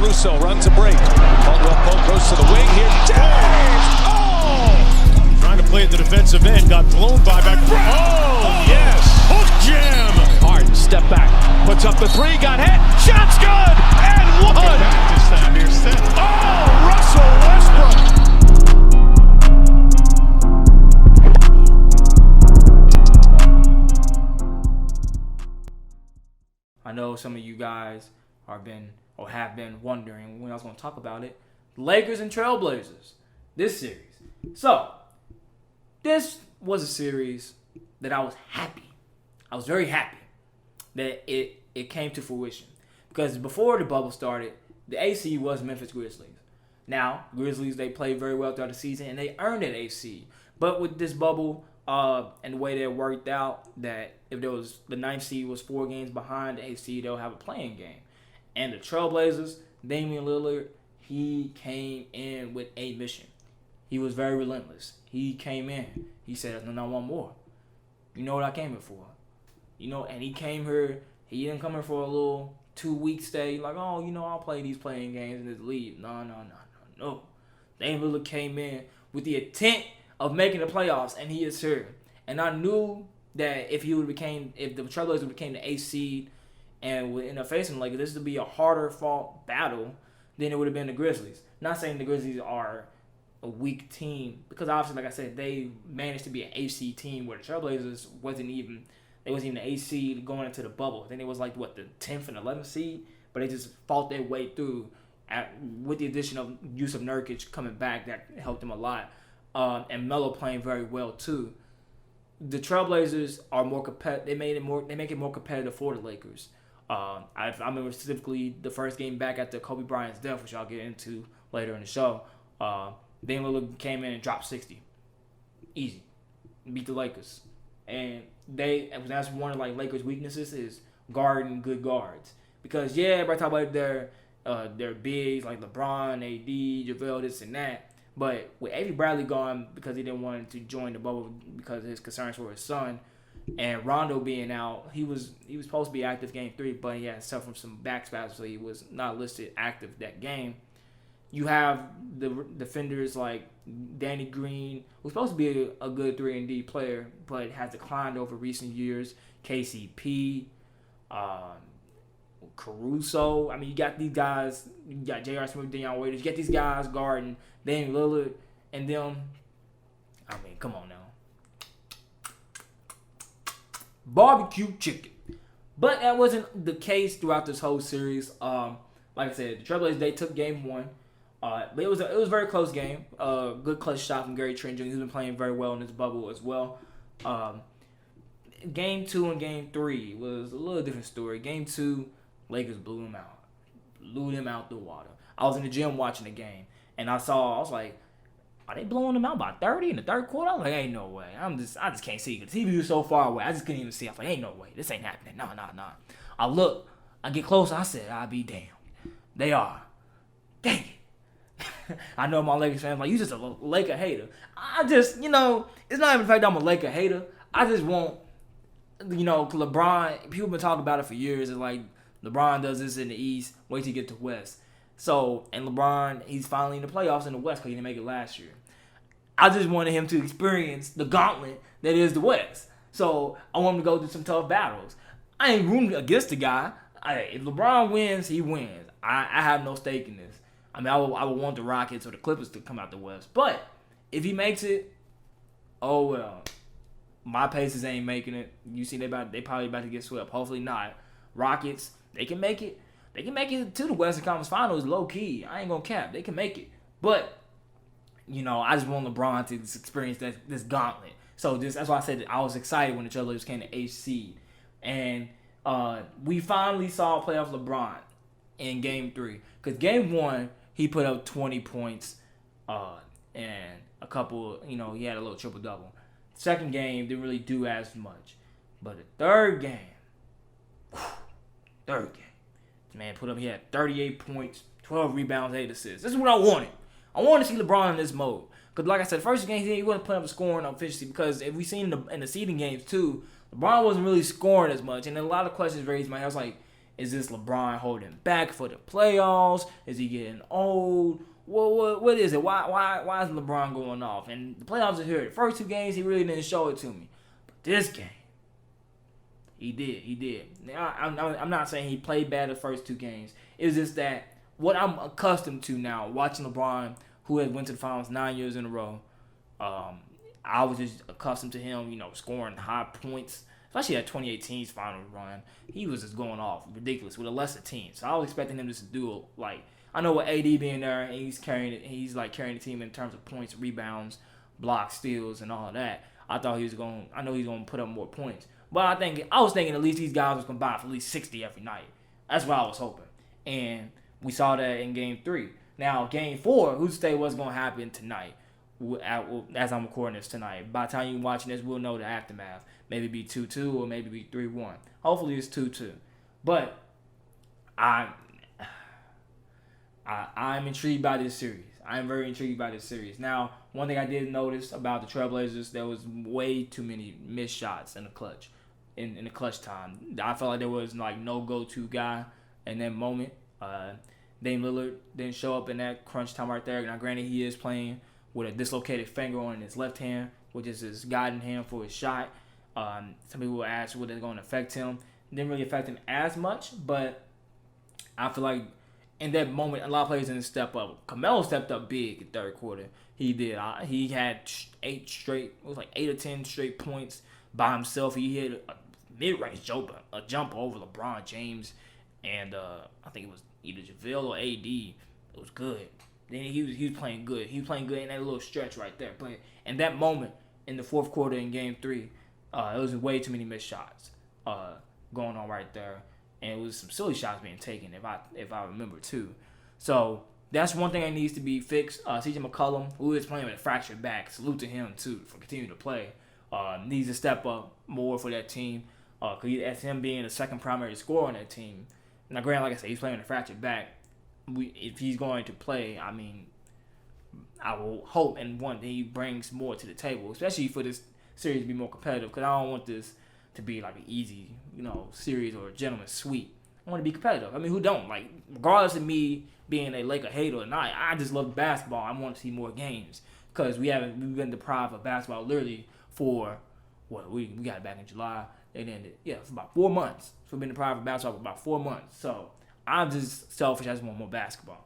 Caruso runs a break. Caldwell Pope goes to the wing here. James! Oh! Trying to play at the defensive end. Got blown by back. Oh, yes! Hook jam! Harden, step back. Puts up the three. Got hit. Shot's good! And one! This time here, set. Oh, Russell Westbrook! I know some of you guys have been wondering when I was going to talk about it. Lakers and Trailblazers, this series. So, this was a series that I was happy. I was very happy that it came to fruition. Because before the bubble started, the AC was Memphis Grizzlies. Now, Grizzlies, they played very well throughout the season, and they earned an AC. But with this bubble and the way that it worked out, that if there was the 9th seed was 4 games behind the 8th seed, they'll have a playing game. And the Trailblazers, Damian Lillard, he came in with a mission. He was very relentless. He came in. He said, no, I want more. You know what I came here for. And he came here. He didn't come here for a little 2-week stay. Like, I'll play these playing games and just leave. No. Damian Lillard came in with the intent of making the playoffs, and he is here. And I knew that if the Trailblazers became the 8th seed and would end up facing like this would be a harder fought battle than it would have been the Grizzlies. Not saying the Grizzlies are a weak team, because obviously, like I said, they managed to be an 8th seed team where the Trailblazers wasn't even the 8th seed going into the bubble. Then it was like the 10th and 11th seed, but they just fought their way through with the addition of Yusuf Nurkic coming back. That helped them a lot. And Melo playing very well too. The Trailblazers are more competitive. They make it more competitive for the Lakers. I remember specifically the first game back after Kobe Bryant's death, which I'll get into later in the show. Damian Lillard came in and dropped 60, easy, beat the Lakers, and that's one of Lakers' weaknesses is guarding good guards. Because everybody talk about their bigs like LeBron, AD, JaVale, this and that. But with Avery Bradley gone because he didn't want to join the bubble because of his concerns for his son, and Rondo being out, he was supposed to be active game 3, but he had suffered from some back spasms, so he was not listed active that game. You have the defenders like Danny Green, who's supposed to be a good 3-and-D player, but has declined over recent years. KCP, Caruso. I mean, you got these guys. You got J.R. Smith, Deion Waiters. You get these guys guarding Damian Lillard and them. I mean, come on now. Barbecue chicken. But that wasn't the case throughout this whole series. Like I said, the Trailblazers, they took game 1. But it was a very close game. Good clutch shot from Gary Trent Jr. He's been playing very well in this bubble as well. Game 2 and game 3 was a little different story. Game 2, Lakers blew them out the water. I was in the gym watching the game, and I was like, are they blowing them out by 30 in the third quarter? I'm like, ain't no way. I just can't see because the TV was so far away. I just couldn't even see. I was like, ain't no way. This ain't happening. No. I look. I get closer. I said, I'll be damned. They are. Dang it. I know my Lakers fans like, you just a Laker hater. I just, it's not even the fact that I'm a Laker hater. I just want, LeBron, people been talking about it for years. It's like, LeBron does this in the East, wait till you get to West. So, and LeBron, he's finally in the playoffs in the West because he didn't make it last year. I just wanted him to experience the gauntlet that is the West. So, I want him to go through some tough battles. I ain't rooting against the guy. If LeBron wins, he wins. I have no stake in this. I mean, I would want the Rockets or the Clippers to come out the West. But if he makes it, oh well. My Pacers ain't making it. You see, they probably about to get swept. Hopefully not. Rockets, they can make it. They can make it to the Western Conference Finals low key. I ain't gonna cap. They can make it. But I just want LeBron to experience this gauntlet. So that's why I said that I was excited when the Trailblazers came to 8th seed, and we finally saw playoff LeBron in Game 3. Because Game 1, he put up 20 points and a couple. He had a little triple double. Second game didn't really do as much, but the third game. Man, he had 38 points, 12 rebounds, 8 assists. This is what I wanted. I wanted to see LeBron in this mode. Because like I said, first game, he wasn't putting up the scoring efficiency. Because if we seen in the seeding games too, LeBron wasn't really scoring as much. And a lot of questions raised in my head. I was like, Is this LeBron holding back for the playoffs? Is he getting old? What is it? Why is LeBron going off? And the playoffs are here. The first 2 games, he really didn't show it to me. But this game, he did. Now, I'm not saying he played bad the first 2 games. It's just that what I'm accustomed to now, watching LeBron, who has went to the finals 9 years in a row, I was just accustomed to him, scoring high points. Especially that 2018's final run, he was just going off ridiculous with a lesser team. So I was expecting him just to do I know with AD being there, and he's carrying the team in terms of points, rebounds, blocks, steals, and all of that. I know he's gonna put up more points. But I was thinking at least these guys was combined for at least 60 every night. That's what I was hoping. And we saw that in Game 3. Now, Game 4, who's to say what's gonna happen tonight? As I'm recording this tonight. By the time you're watching this, we'll know the aftermath. Maybe be 2-2 or maybe be 3-1. Hopefully it's 2-2. But I'm intrigued by this series. I'm very intrigued by this series. Now, one thing I did notice about the Trailblazers, there was way too many missed shots in the clutch. In the clutch time. I felt like there was no go-to guy in that moment. Damian Lillard didn't show up in that crunch time right there. Now, granted, he is playing with a dislocated finger on his left hand, which is his guiding hand for his shot. Some people will ask what is going to affect him. It didn't really affect him as much, but I feel like in that moment, a lot of players didn't step up. Carmelo stepped up big in third quarter. He did. He had 8 or 10 straight points by himself. He hit a mid-range jumper over LeBron James, and I think it was either JaVale or AD. It was good. Then he was playing good. He was playing good in that little stretch right there. But in that moment, in the fourth quarter in Game 3, it was way too many missed shots going on right there. And it was some silly shots being taken, if I remember, too. So that's one thing that needs to be fixed. CJ McCollum, who is playing with a fractured back, salute to him, too, for continuing to play. Needs to step up more for that team. Because that's him being the second primary scorer on that team. Now, granted, like I said, he's playing with a fractured back. If he's going to play, I will hope and want that he brings more to the table, especially for this series to be more competitive. Because I don't want this to be like an easy, series or a gentleman's sweep. I want to be competitive. Who don't? Regardless of me being a Laker hater or not, I just love basketball. I want to see more games because we've been deprived of basketball literally for we got it back in July. It ended, for about 4 months. So we've been deprived of basketball for about 4 months. So I'm just selfish. I just want more basketball.